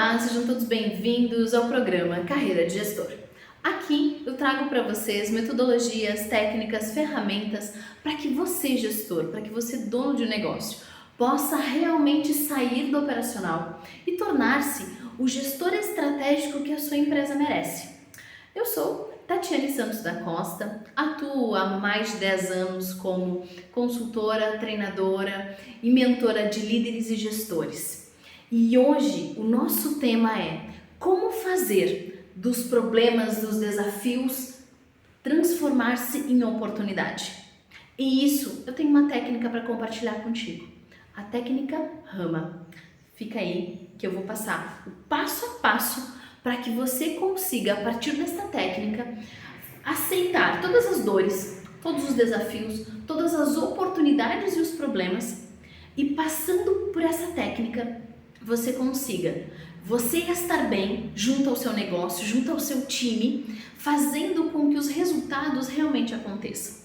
Olá, sejam todos bem-vindos ao programa Carreira de Gestor. Aqui eu trago para vocês metodologias, técnicas, ferramentas para que você, gestor, para que você, dono de um negócio, possa realmente sair do operacional e tornar-se o gestor estratégico que a sua empresa merece. Eu sou Tatiane Santos da Costa, atuo há mais de 10 anos como consultora, treinadora e mentora de líderes e gestores. E hoje o nosso tema é como fazer dos problemas, dos desafios, transformar-se em oportunidade. E isso eu tenho uma técnica para compartilhar contigo. A técnica Rama. Fica aí que eu vou passar o passo a passo para que você consiga, a partir desta técnica, aceitar todas as dores, todos os desafios, todas as oportunidades e os problemas, e passando por essa técnica, você consiga estar bem junto ao seu negócio, junto ao seu time, fazendo com que os resultados realmente aconteçam.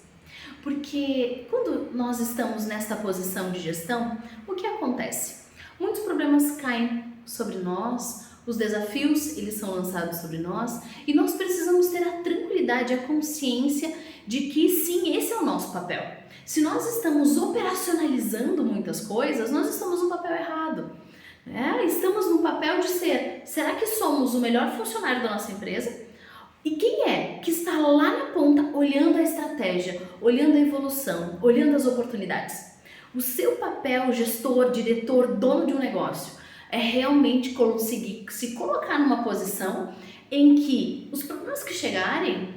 Porque quando nós estamos nesta posição de gestão, o que acontece? Muitos problemas caem sobre nós, os desafios eles são lançados sobre nós e nós precisamos ter a tranquilidade, a consciência de que sim, esse é o nosso papel. Se nós estamos operacionalizando muitas coisas, nós estamos no papel errado. Estamos no papel de será que somos o melhor funcionário da nossa empresa? E quem é que está lá na ponta olhando a estratégia, olhando a evolução, olhando as oportunidades? O seu papel, gestor, diretor, dono de um negócio, é realmente conseguir se colocar numa posição em que os problemas que chegarem,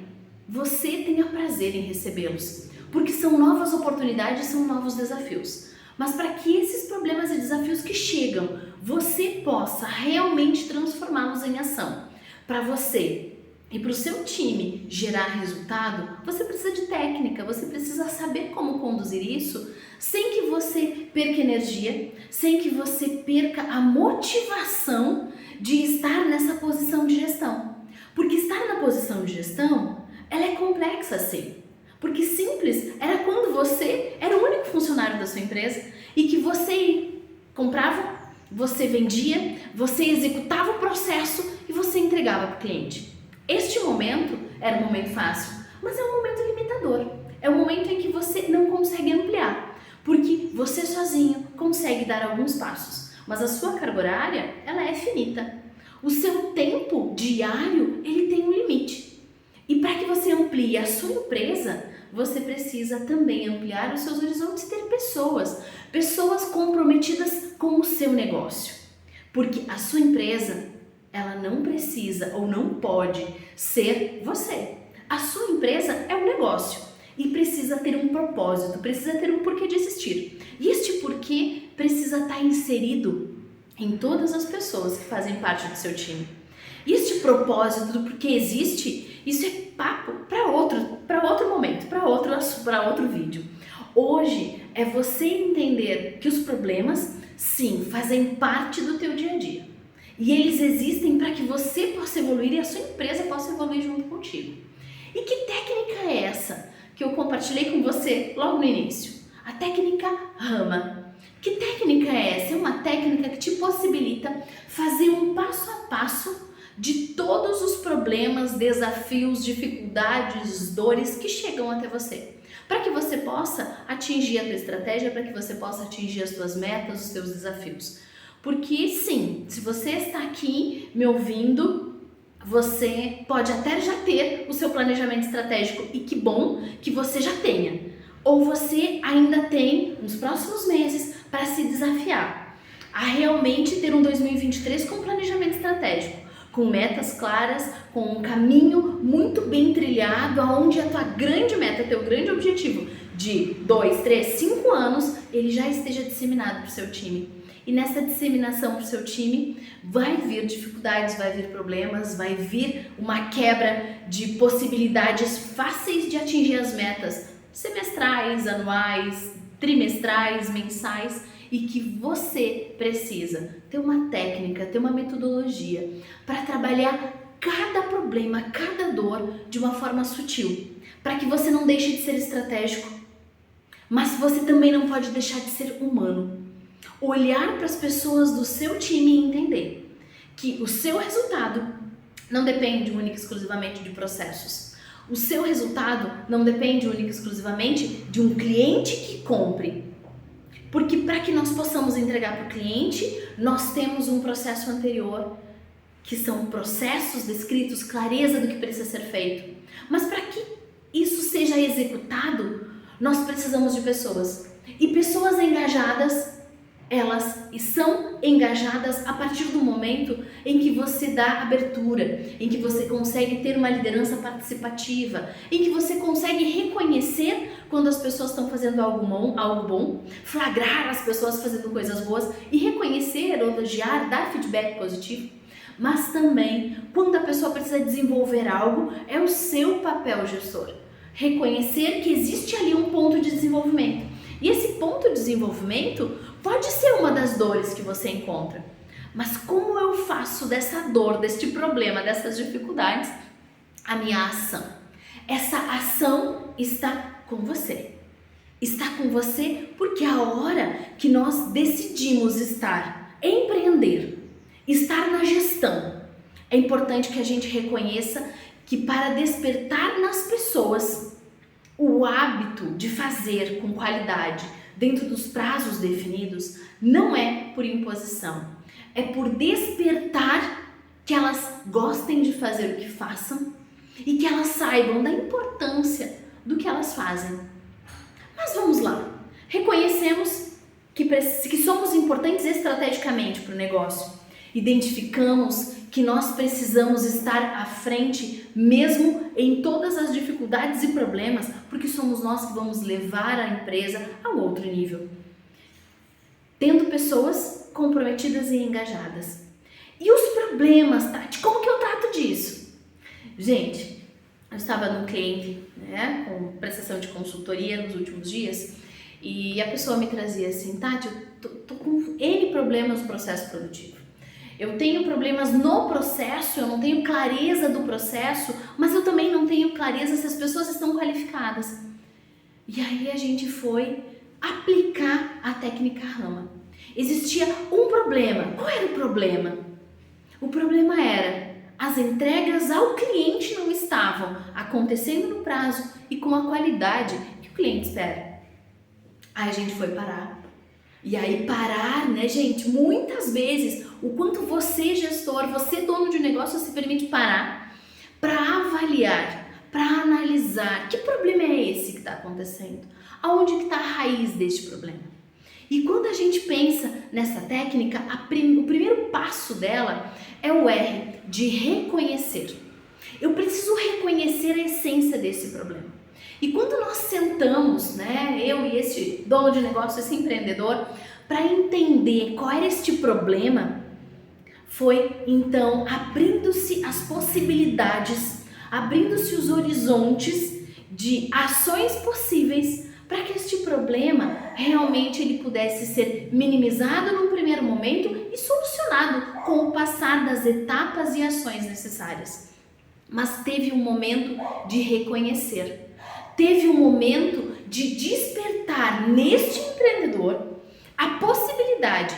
você tenha prazer em recebê-los, porque são novas oportunidades, são novos desafios. Mas para que esses problemas e desafios que chegam, você possa realmente transformá-los em ação, para você e para o seu time gerar resultado, você precisa de técnica, você precisa saber como conduzir isso sem que você perca energia, sem que você perca a motivação de estar nessa posição de gestão. Porque estar na posição de gestão, ela é complexa sim. Porque simples era quando você era o único funcionário da sua empresa e que você comprava, você vendia, você executava o processo e você entregava para o cliente. Este momento era um momento fácil, mas é um momento limitador. É um momento em que você não consegue ampliar, porque você sozinho consegue dar alguns passos, mas a sua carga horária, ela é finita. O seu tempo diário, ele tem um limite. E para que você amplie a sua empresa, você precisa também ampliar os seus horizontes e ter pessoas comprometidas com o seu negócio. Porque a sua empresa, ela não precisa ou não pode ser você. A sua empresa é um negócio e precisa ter um propósito, precisa ter um porquê de existir. E este porquê precisa estar inserido em todas as pessoas que fazem parte do seu time. E este propósito do porquê existe, isso é papo para outro momento, para outro vídeo. Hoje é você entender que os problemas, sim, fazem parte do teu dia a dia. E eles existem para que você possa evoluir e a sua empresa possa evoluir junto contigo. E que técnica é essa que eu compartilhei com você logo no início? A técnica Rama. Que técnica é essa? É uma técnica que te possibilita fazer um passo a passo de todos os problemas, desafios, dificuldades, dores que chegam até você. Para que você possa atingir a tua estratégia, para que você possa atingir as tuas metas, os teus desafios. Porque sim, se você está aqui me ouvindo, você pode até já ter o seu planejamento estratégico e que bom que você já tenha. Ou você ainda tem nos próximos meses para se desafiar a realmente ter um 2023 com planejamento estratégico, com metas claras, com um caminho muito bem trilhado, aonde a tua grande meta, teu grande objetivo de 2, 3, 5 anos, ele já esteja disseminado para o seu time. E nessa disseminação para o seu time vai vir dificuldades, vai vir problemas, vai vir uma quebra de possibilidades fáceis de atingir as metas semestrais, anuais, trimestrais, mensais, e que você precisa ter uma técnica, ter uma metodologia para trabalhar cada problema, cada dor de uma forma sutil, para que você não deixe de ser estratégico, mas você também não pode deixar de ser humano. Olhar para as pessoas do seu time e entender que o seu resultado não depende única e exclusivamente de processos. O seu resultado não depende única e exclusivamente de um cliente que compre. Porque para que nós possamos entregar para o cliente, nós temos um processo anterior, que são processos descritos, clareza do que precisa ser feito. Mas para que isso seja executado, nós precisamos de pessoas. E pessoas engajadas, elas são engajadas a partir do momento em que você dá abertura, em que você consegue ter uma liderança participativa, em que você consegue reconhecer quando as pessoas estão fazendo algo bom, flagrar as pessoas fazendo coisas boas e reconhecer, elogiar, dar feedback positivo. Mas também, quando a pessoa precisa desenvolver algo, é o seu papel gestor. Reconhecer que existe ali um ponto de desenvolvimento. E esse ponto de desenvolvimento pode ser uma das dores que você encontra. Mas como eu faço dessa dor, deste problema, dessas dificuldades, a minha ação? Essa ação está com você. Está com você porque a hora que nós decidimos empreender, estar na gestão, é importante que a gente reconheça que para despertar nas pessoas o hábito de fazer com qualidade, dentro dos prazos definidos, não é por imposição, é por despertar que elas gostem de fazer o que façam e que elas saibam da importância do que elas fazem. Mas vamos lá, reconhecemos que somos importantes estrategicamente para o negócio, identificamos que nós precisamos estar à frente mesmo em todas as dificuldades e problemas, porque somos nós que vamos levar a empresa a um outro nível. Tendo pessoas comprometidas e engajadas. E os problemas, Tati, como que eu trato disso? Gente, eu estava num cliente, com prestação de consultoria nos últimos dias, e a pessoa me trazia assim, Tati, eu tô com N problemas no processo produtivo. Eu tenho problemas no processo, eu não tenho clareza do processo, mas eu também não tenho clareza se as pessoas estão qualificadas. E aí a gente foi aplicar a técnica Rama. Existia um problema. Qual era o problema? O problema era as entregas ao cliente não estavam acontecendo no prazo e com a qualidade que o cliente espera. Aí a gente foi parar. E aí parar, né, gente, muitas vezes, o quanto você, gestor, você, dono de um negócio, se permite parar para avaliar, para analisar que problema é esse que está acontecendo, aonde que está a raiz deste problema. E quando a gente pensa nessa técnica, o primeiro passo dela é o R, de reconhecer. Eu preciso reconhecer a essência desse problema. E quando nós sentamos, né, eu e esse dono de negócio, esse empreendedor, para entender qual era este problema, foi então abrindo-se as possibilidades, abrindo-se os horizontes de ações possíveis para que este problema realmente ele pudesse ser minimizado num primeiro momento e solucionado com o passar das etapas e ações necessárias. Mas teve um momento de reconhecer. Teve um momento de despertar neste empreendedor a possibilidade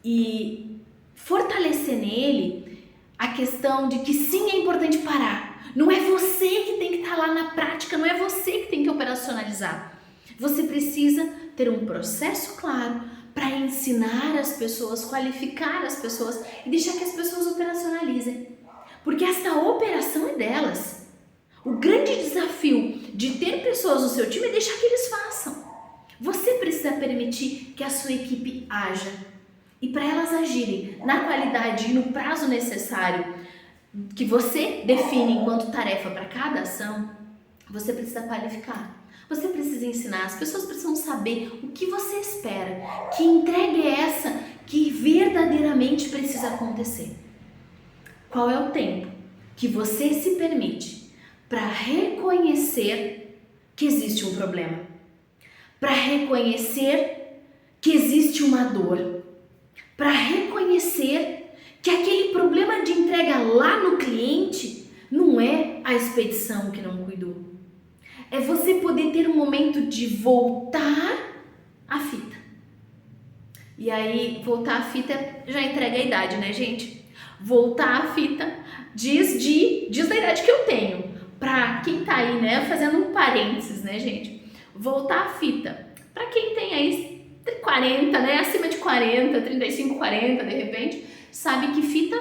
e fortalecer nele a questão de que sim, é importante parar. Não é você que tem que estar lá na prática, não é você que tem que operacionalizar. Você precisa ter um processo claro para ensinar as pessoas, qualificar as pessoas e deixar que as pessoas operacionalizem. Porque essa operação é delas. O grande desafio de ter pessoas no seu time é deixar que eles façam. Você precisa permitir que a sua equipe haja. E para elas agirem na qualidade e no prazo necessário que você define enquanto tarefa para cada ação, você precisa qualificar. Você precisa ensinar, as pessoas precisam saber o que você espera, que entrega é essa que verdadeiramente precisa acontecer. Qual é o tempo que você se permite para reconhecer que existe um problema, para reconhecer que existe uma dor, para reconhecer que aquele problema de entrega lá no cliente não é a expedição que não cuidou. É você poder ter um momento de voltar à fita. E aí, voltar à fita já entrega a idade, né, gente? Voltar a fita diz da idade que eu tenho. Pra quem tá aí, né, fazendo um parênteses, né, gente? Voltar a fita. Pra quem tem aí 40, né, acima de 40, 35, 40, de repente, sabe que fita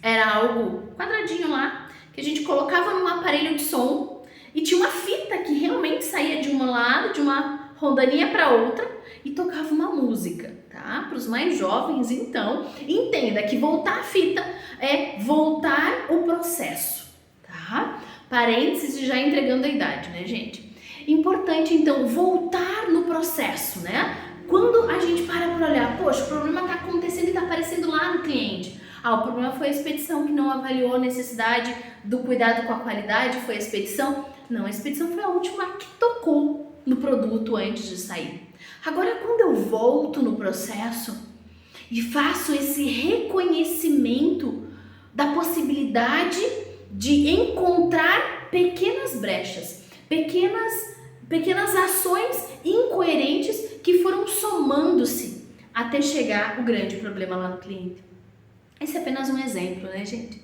era algo quadradinho lá, que a gente colocava num aparelho de som e tinha uma fita que realmente saía de um lado, de uma rodaninha para outra e tocava uma música, tá? Para os mais jovens, então, entenda que voltar a fita é voltar o processo, tá? Parênteses e já entregando a idade, né, gente? Importante, então, voltar no processo, né? Quando a gente para olhar, poxa, o problema está acontecendo e está aparecendo lá no cliente. O problema foi a expedição que não avaliou a necessidade do cuidado com a qualidade, foi a expedição? Não, a expedição foi a última que tocou no produto antes de sair. Agora, quando eu volto no processo e faço esse reconhecimento da possibilidade de encontrar pequenas brechas, pequenas ações incoerentes que foram somando-se até chegar o grande problema lá no cliente. Esse é apenas um exemplo, né, gente?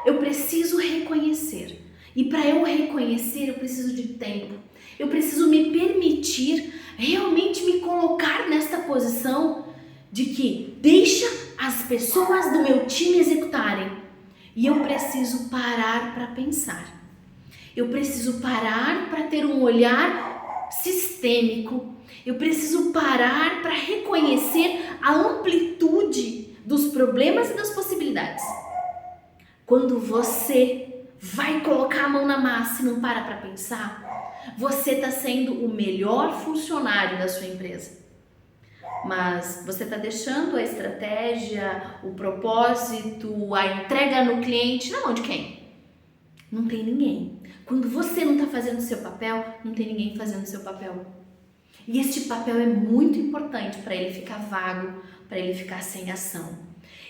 Eu preciso reconhecer. E para eu reconhecer, eu preciso de tempo. Eu preciso me permitir realmente me colocar nesta posição de que deixa as pessoas do meu time executarem. E eu preciso parar para pensar. Eu preciso parar para ter um olhar sistêmico. Eu preciso parar para reconhecer a amplitude dos problemas e das possibilidades. Quando você vai colocar a mão na massa e não para pensar, você está sendo o melhor funcionário da sua empresa. Mas você está deixando a estratégia, o propósito, a entrega no cliente na mão de quem? Não tem ninguém. Quando você não está fazendo o seu papel, não tem ninguém fazendo o seu papel. E este papel é muito importante para ele ficar vago, para ele ficar sem ação.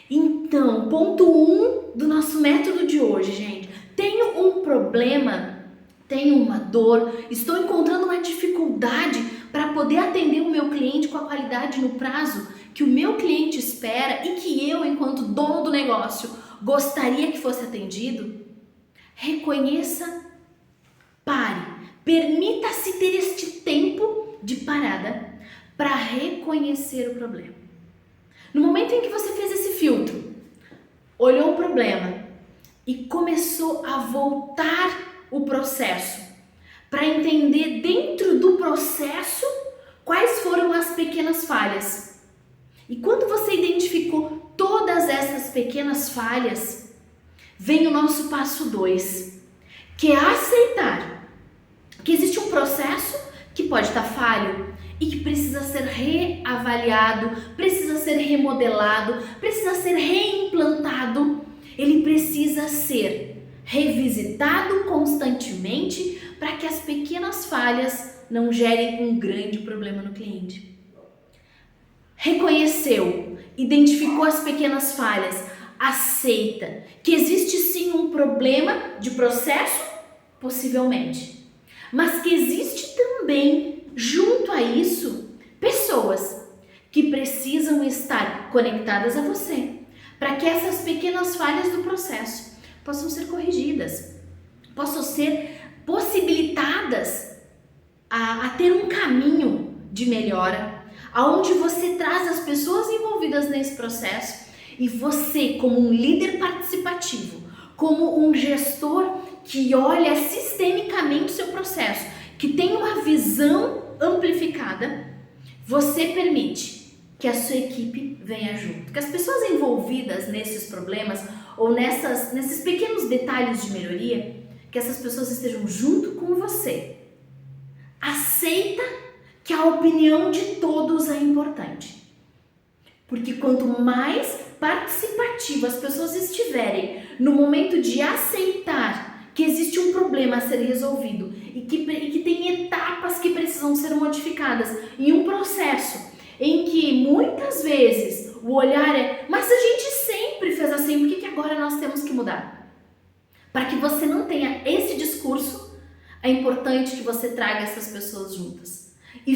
Então, ponto 1 do nosso método de hoje, gente. Tenho um problema, tenho uma dor, estou encontrando uma dificuldade para poder atender o meu cliente com a qualidade no prazo que o meu cliente espera e que eu, enquanto dono do negócio, gostaria que fosse atendido. Reconheça, pare, permita-se ter este tempo de parada para reconhecer o problema. No momento em que você fez esse filtro, olhou o problema e começou a voltar o processo para entender dentro do processo quais foram as pequenas falhas. E quando você identificou todas essas pequenas falhas, vem o nosso passo 2, que é aceitar que existe um processo que pode estar falho e que precisa ser reavaliado, precisa ser remodelado, precisa ser reimplantado. Ele precisa ser revisitado constantemente para que as pequenas falhas não gerem um grande problema no cliente. Reconheceu, identificou as pequenas falhas, aceita que existe sim um problema de processo, possivelmente, mas que existe também, junto a isso, pessoas que precisam estar conectadas a você, para que essas pequenas falhas do processo possam ser corrigidas, possam ser possibilitadas a ter um caminho de melhora, aonde você traz as pessoas envolvidas nesse processo e você, como um líder participativo, como um gestor que olha sistemicamente o seu processo, que tem uma visão amplificada, você permite que a sua equipe venha junto, que as pessoas envolvidas nesses problemas ou nesses pequenos detalhes de melhoria, que essas pessoas estejam junto com você. Aceita que a opinião de todos é importante. Porque quanto mais participativo as pessoas estiverem no momento de aceitar que existe um problema a ser resolvido e que tem etapas que precisam ser modificadas em um processo em que muitas vezes o olhar é: mas a gente sempre fez assim, por que agora nós temos que mudar? Para que você não tenha esse discurso, é importante que você traga essas pessoas juntas e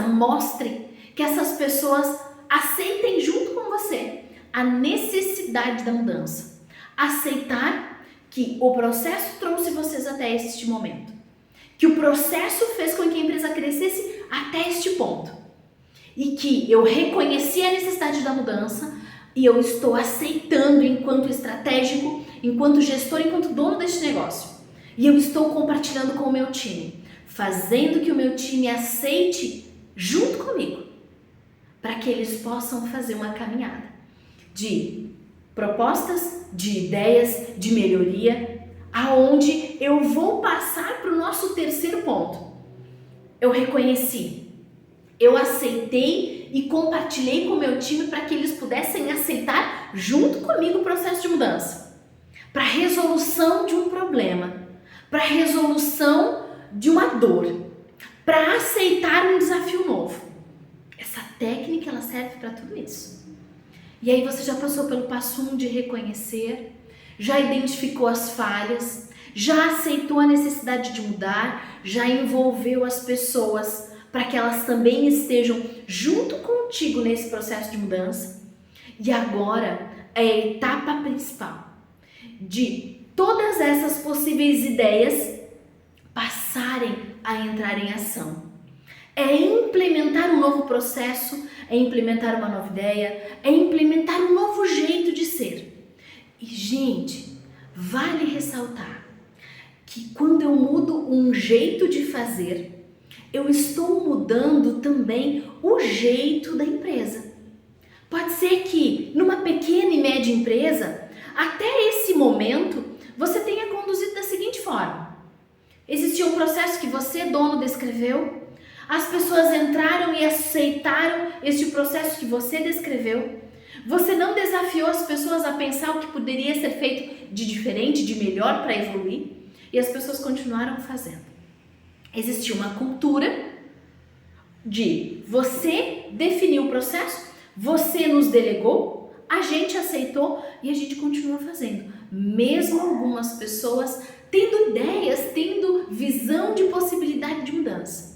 mostre que essas pessoas aceitem junto com você a necessidade da mudança. Aceitar que o processo trouxe vocês até este momento. Que o processo fez com que a empresa crescesse até este ponto. E que eu reconheci a necessidade da mudança e eu estou aceitando enquanto estratégico, enquanto gestor, enquanto dono deste negócio. E eu estou compartilhando com o meu time, fazendo que o meu time aceite junto comigo, para que eles possam fazer uma caminhada de propostas, de ideias, de melhoria, aonde eu vou passar para o nosso terceiro ponto. Eu reconheci, eu aceitei e compartilhei com o meu time para que eles pudessem aceitar junto comigo o processo de mudança, para a resolução de um problema, para a resolução de uma dor, para aceitar um desafio novo. Essa técnica, ela serve para tudo isso. E aí você já passou pelo passo 1 de reconhecer, já identificou as falhas, já aceitou a necessidade de mudar, já envolveu as pessoas para que elas também estejam junto contigo nesse processo de mudança. E agora é a etapa principal de todas essas possíveis ideias passarem a entrar em ação. É implementar um novo processo, é implementar uma nova ideia, é implementar um novo jeito de ser. E, gente, vale ressaltar que quando eu mudo um jeito de fazer, eu estou mudando também o jeito da empresa. Pode ser que numa pequena e média empresa, até esse momento, você tenha conduzido da seguinte forma. Existia um processo que você, dono, descreveu, as pessoas entraram e aceitaram este processo que você descreveu, você não desafiou as pessoas a pensar o que poderia ser feito de diferente, de melhor para evoluir, e as pessoas continuaram fazendo. Existia uma cultura de você definiu o processo, você nos delegou, a gente aceitou e a gente continua fazendo. Mesmo algumas pessoas tendo ideias, tendo visão de possibilidade de mudança.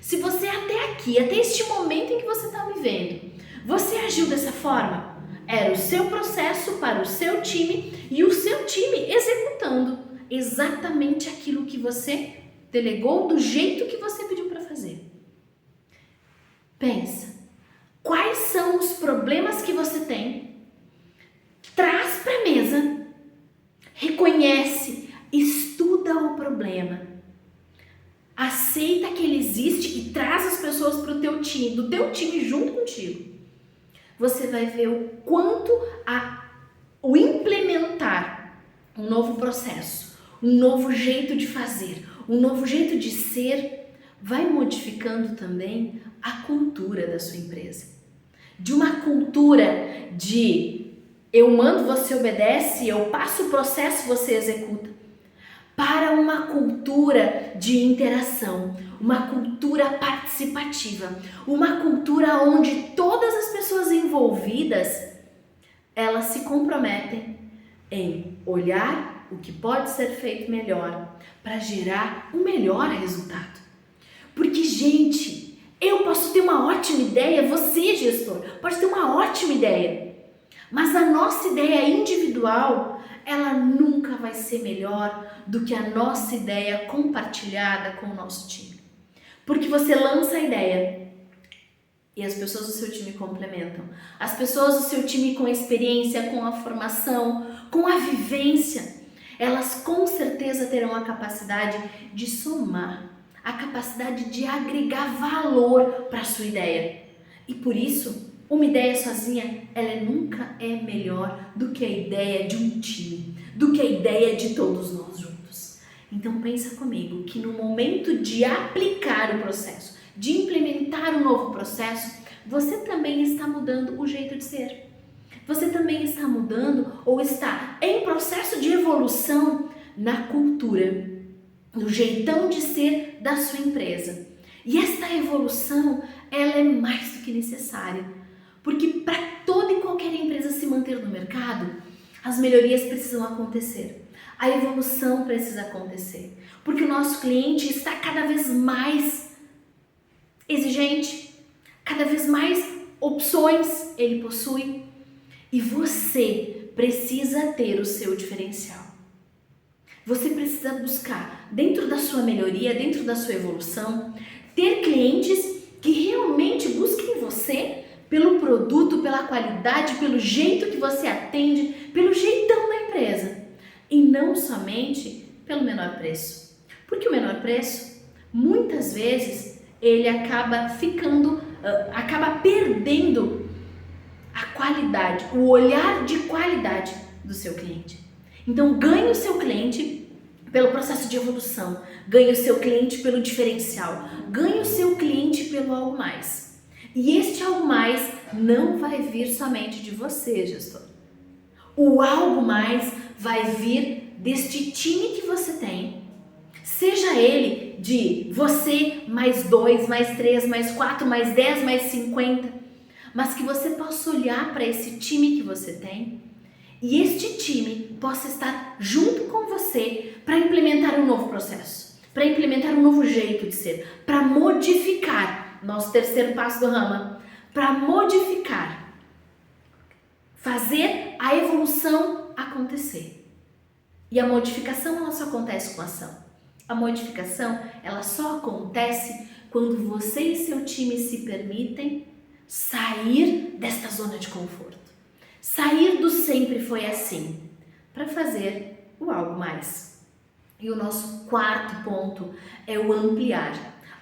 Se você até aqui, até este momento em que você está me vendo, você agiu dessa forma, era o seu processo para o seu time e o seu time executando exatamente aquilo que você delegou do jeito que você pediu para fazer. Pensa, quais são os problemas que você tem? Traz para a mesa, reconhece, estuda o problema, aceita que ele existe e traz as pessoas para o teu time, do teu time junto contigo. Você vai ver o quanto o implementar um novo processo, um novo jeito de fazer, um novo jeito de ser, vai modificando também a cultura da sua empresa. De uma cultura de eu mando, você obedece, eu passo o processo, você executa, para uma cultura de interação, uma cultura participativa, uma cultura onde todas as pessoas envolvidas, elas se comprometem em olhar o que pode ser feito melhor para gerar o melhor resultado. Porque, gente, eu posso ter uma ótima ideia, você, gestor, pode ter uma ótima ideia, mas a nossa ideia individual, ela nunca vai ser melhor do que a nossa ideia compartilhada com o nosso time. Porque você lança a ideia e as pessoas do seu time complementam. As pessoas do seu time com a experiência, com a formação, com a vivência, elas com certeza terão a capacidade de somar, a capacidade de agregar valor para a sua ideia. E por isso, uma ideia sozinha, ela nunca é melhor do que a ideia de um time, do que a ideia de todos nós juntos. Então pensa comigo que no momento de aplicar o processo, de implementar um novo processo, você também está mudando o jeito de ser. Você também está mudando ou está em processo de evolução na cultura, no jeitão de ser da sua empresa. E esta evolução, ela é mais do que necessária. Porque para toda e qualquer empresa se manter no mercado, as melhorias precisam acontecer. A evolução precisa acontecer. Porque o nosso cliente está cada vez mais exigente, cada vez mais opções ele possui. E você precisa ter o seu diferencial. Você precisa buscar, dentro da sua melhoria, dentro da sua evolução, ter clientes que realmente busquem você pelo produto, pela qualidade, pelo jeito que você atende, pelo jeitão da empresa. E não somente pelo menor preço. Porque o menor preço, muitas vezes, ele acaba perdendo a qualidade, o olhar de qualidade do seu cliente. Então, ganhe o seu cliente pelo processo de evolução, ganhe o seu cliente pelo diferencial, ganhe o seu cliente pelo algo mais. E este algo mais não vai vir somente de você, gestor. O algo mais vai vir deste time que você tem, seja ele de você mais 2, mais 3, mais 4, mais 10, mais 50, mas que você possa olhar para esse time que você tem e este time possa estar junto com você para implementar um novo processo, para implementar um novo jeito de ser, para modificar, nosso terceiro passo do Rama, para modificar, fazer a evolução acontecer. E a modificação ela só acontece com ação. A modificação ela só acontece quando você e seu time se permitem sair desta zona de conforto. Sair do sempre foi assim, para fazer o algo mais. E o nosso quarto ponto é o ampliar.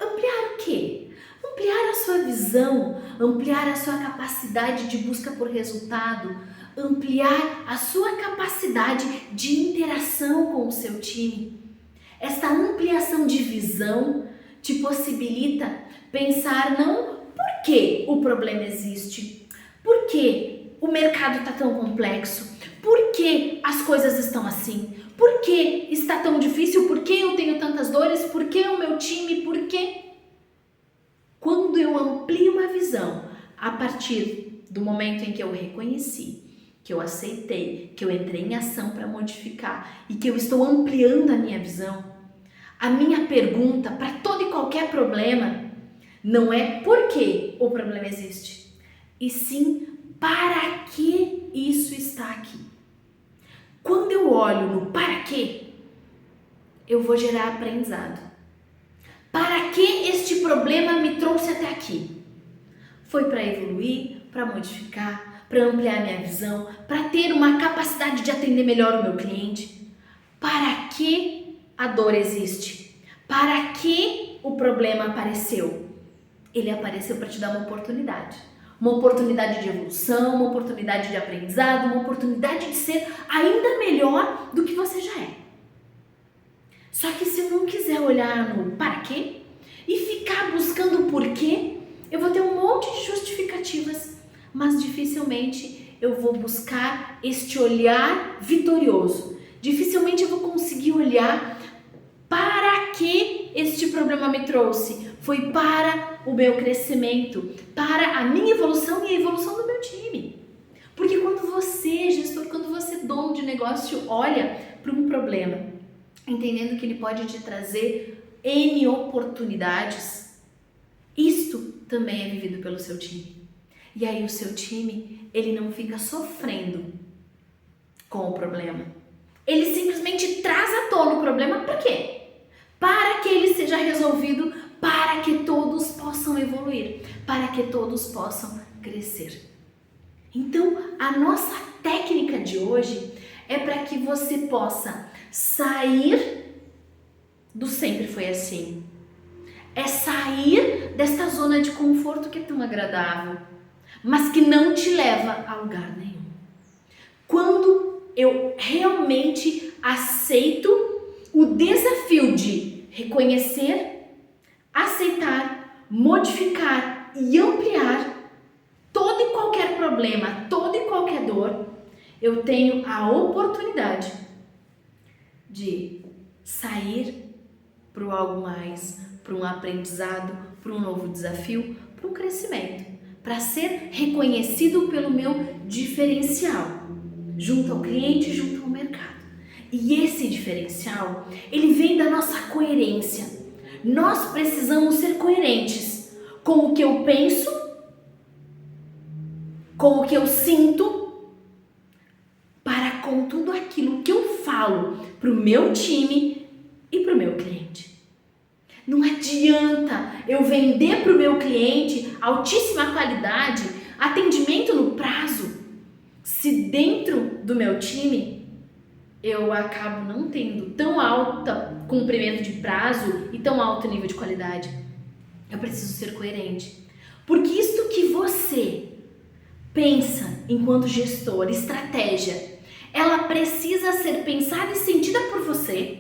Ampliar o quê? Ampliar a sua visão, ampliar a sua capacidade de busca por resultado, ampliar a sua capacidade de interação com o seu time. Esta ampliação de visão te possibilita pensar não por que o problema existe, por que o mercado está tão complexo, por que as coisas estão assim, por que está tão difícil, por que eu tenho tantas dores, por que o meu time, por que... Quando eu amplio uma visão a partir do momento em que eu reconheci, que eu aceitei, que eu entrei em ação para modificar e que eu estou ampliando a minha visão, a minha pergunta para todo e qualquer problema não é por que o problema existe, e sim para que isso está aqui. Quando eu olho no para quê, eu vou gerar aprendizado. Para que este problema me trouxe até aqui? Foi para evoluir, para modificar, para ampliar minha visão, para ter uma capacidade de atender melhor o meu cliente. Para que a dor existe? Para que o problema apareceu? Ele apareceu para te dar uma oportunidade de evolução, uma oportunidade de aprendizado, uma oportunidade de ser ainda melhor do que você já é. Só que se eu não quiser olhar no para quê e ficar buscando o porquê, eu vou ter um monte de justificativas, mas dificilmente eu vou buscar este olhar vitorioso. Dificilmente eu vou conseguir olhar para que este problema me trouxe. Foi para o meu crescimento, para a minha evolução e a evolução do meu time. Porque quando você, gestor, quando você, dono de negócio, olha para um problema, entendendo que ele pode te trazer N oportunidades, isto também é vivido pelo seu time. E aí o seu time, ele não fica sofrendo com o problema. Ele simplesmente traz à tona o problema para quê? Para que ele seja resolvido, para que todos possam evoluir, para que todos possam crescer. Então, a nossa técnica de hoje é para que você possa sair do sempre foi assim. É sair desta zona de conforto que é tão agradável, mas que não te leva a lugar nenhum. Quando eu realmente aceito o desafio de reconhecer, aceitar, modificar e ampliar todo e qualquer problema, toda e qualquer dor, eu tenho a oportunidade de sair para o algo mais, para um aprendizado, para um novo desafio, para um crescimento, para ser reconhecido pelo meu diferencial, junto ao cliente, junto ao mercado. E esse diferencial, ele vem da nossa coerência. Nós precisamos ser coerentes com o que eu penso, com o que eu sinto falo para o meu time e para o meu cliente. Não adianta eu vender para o meu cliente altíssima qualidade, atendimento no prazo, se dentro do meu time eu acabo não tendo tão alto cumprimento de prazo e tão alto nível de qualidade. Eu preciso ser coerente. Porque isto que você pensa enquanto gestor, estratégia, ela precisa ser pensada e sentida por você.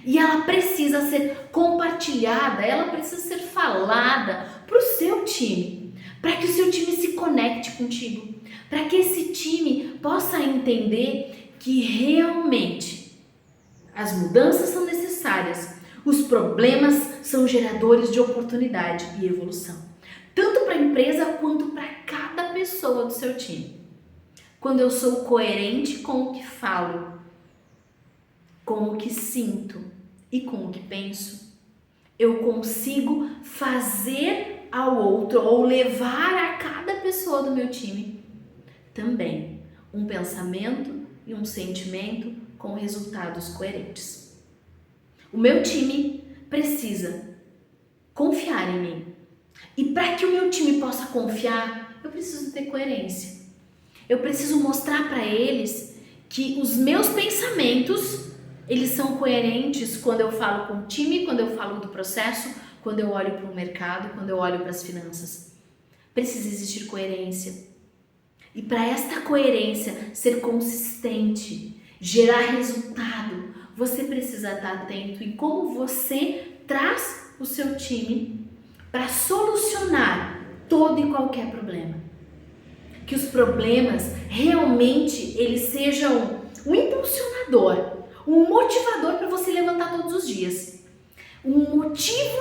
E ela precisa ser compartilhada, ela precisa ser falada para o seu time, para que o seu time se conecte contigo, para que esse time possa entender que realmente as mudanças são necessárias, os problemas são geradores de oportunidade e evolução, tanto para a empresa quanto para cada pessoa do seu time. Quando eu sou coerente com o que falo, com o que sinto e com o que penso, eu consigo fazer ao outro ou levar a cada pessoa do meu time também um pensamento e um sentimento com resultados coerentes. O meu time precisa confiar em mim. E para que o meu time possa confiar, eu preciso ter coerência. Eu preciso mostrar para eles que os meus pensamentos, eles são coerentes quando eu falo com o time, quando eu falo do processo, quando eu olho para o mercado, quando eu olho para as finanças. Precisa existir coerência. E para esta coerência ser consistente, gerar resultado, você precisa estar atento em como você traz o seu time para solucionar todo e qualquer problema. Que os problemas realmente eles sejam um impulsionador, um motivador para você levantar todos os dias. Um motivo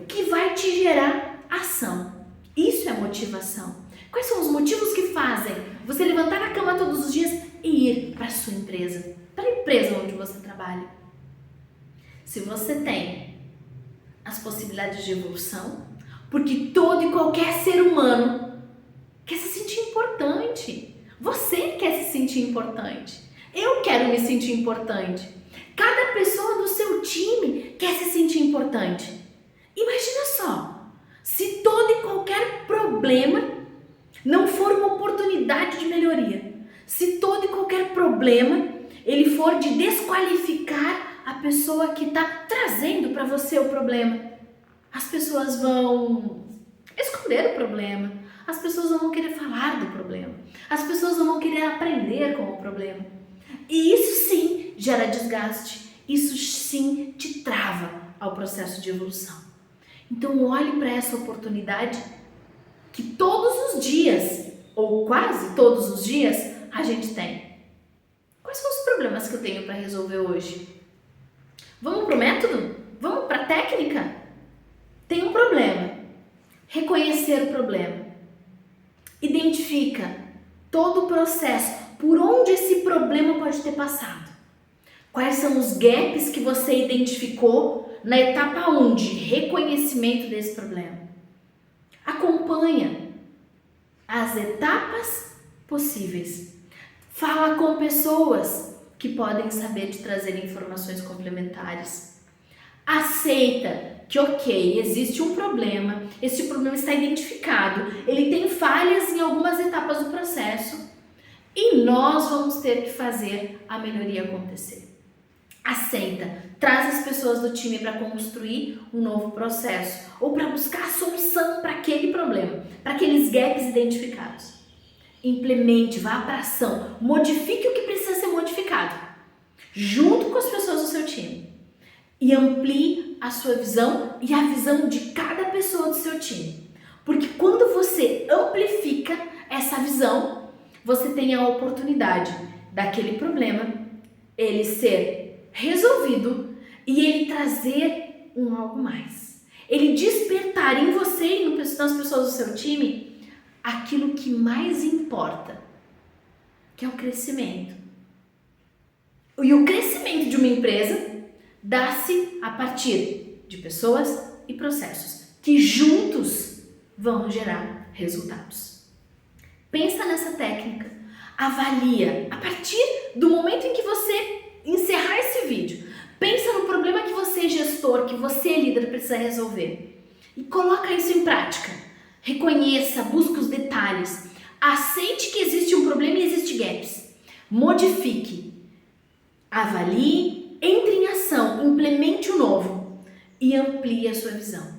que vai te gerar ação. Isso é motivação. Quais são os motivos que fazem você levantar da cama todos os dias e ir para a sua empresa, para a empresa onde você trabalha? Se você tem as possibilidades de evolução, porque todo e qualquer ser humano quer se sentir importante. Você quer se sentir importante. Eu quero me sentir importante. Cada pessoa do seu time quer se sentir importante. Imagina só, se todo e qualquer problema não for uma oportunidade de melhoria, se todo e qualquer problema ele for de desqualificar a pessoa que está trazendo para você o problema, as pessoas vão esconder o problema, as pessoas não vão querer falar do problema, as pessoas não vão querer aprender com o problema. E isso sim gera desgaste, isso sim te trava ao processo de evolução. Então olhe para essa oportunidade que todos os dias, ou quase todos os dias, a gente tem. Quais são os problemas que eu tenho para resolver hoje? Vamos para o método? Vamos para a técnica? Tem um problema. Reconhecer o problema. Identifica todo o processo, por onde esse problema pode ter passado. Quais são os gaps que você identificou na etapa 1 de reconhecimento desse problema. Acompanha as etapas possíveis. Fala com pessoas que podem saber te trazer informações complementares. Aceita que, ok, existe um problema, esse problema está identificado, ele tem falhas em algumas etapas do processo e nós vamos ter que fazer a melhoria acontecer. Aceita, traz as pessoas do time para construir um novo processo ou para buscar a solução para aquele problema, para aqueles gaps identificados. Implemente, vá para a ação, modifique o que precisa ser modificado, junto com as pessoas do seu time. E amplie a sua visão e a visão de cada pessoa do seu time. Porque quando você amplifica essa visão, você tem a oportunidade daquele problema, ele ser resolvido e ele trazer um algo mais. Ele despertar em você e nas pessoas do seu time aquilo que mais importa, que é o crescimento. E o crescimento de uma empresa dá-se a partir de pessoas e processos que juntos vão gerar resultados. Pensa nessa técnica, avalia a partir do momento em que você encerrar esse vídeo, pensa no problema que você, gestor, que você, líder, precisa resolver e coloca isso em prática. Reconheça, busque os detalhes, aceite que existe um problema e existe gaps. Modifique, avalie, entre em ação, implemente o novo e amplie a sua visão.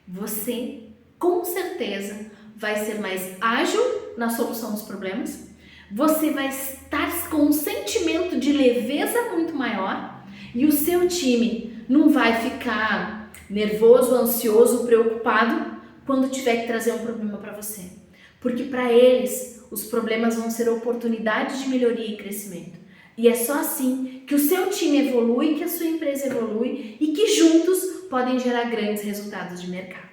Você, com certeza, vai ser mais ágil na solução dos problemas, você vai estar com um sentimento de leveza muito maior e o seu time não vai ficar nervoso, ansioso, preocupado quando tiver que trazer um problema para você. Porque para eles, os problemas vão ser oportunidades de melhoria e crescimento. E é só assim que o seu time evolui, que a sua empresa evolui e que juntos podem gerar grandes resultados de mercado.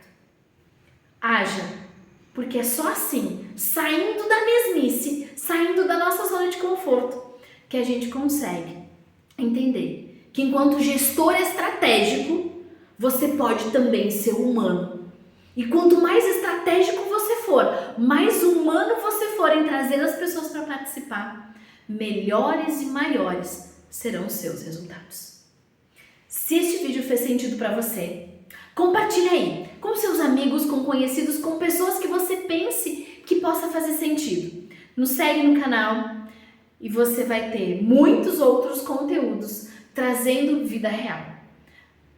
Haja, porque é só assim, saindo da mesmice, saindo da nossa zona de conforto, que a gente consegue entender que enquanto gestor estratégico, você pode também ser humano. E quanto mais estratégico você for, mais humano você for em trazer as pessoas para participar, melhores e maiores serão os seus resultados. Se este vídeo fez sentido para você, compartilhe aí com seus amigos, com conhecidos, com pessoas que você pense que possa fazer sentido. Nos segue no canal e você vai ter muitos outros conteúdos trazendo vida real,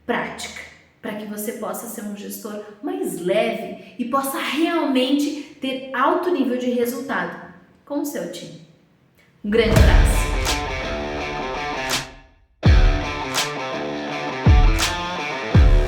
prática, para que você possa ser um gestor mais leve e possa realmente ter alto nível de resultado com o seu time. Um grande abraço!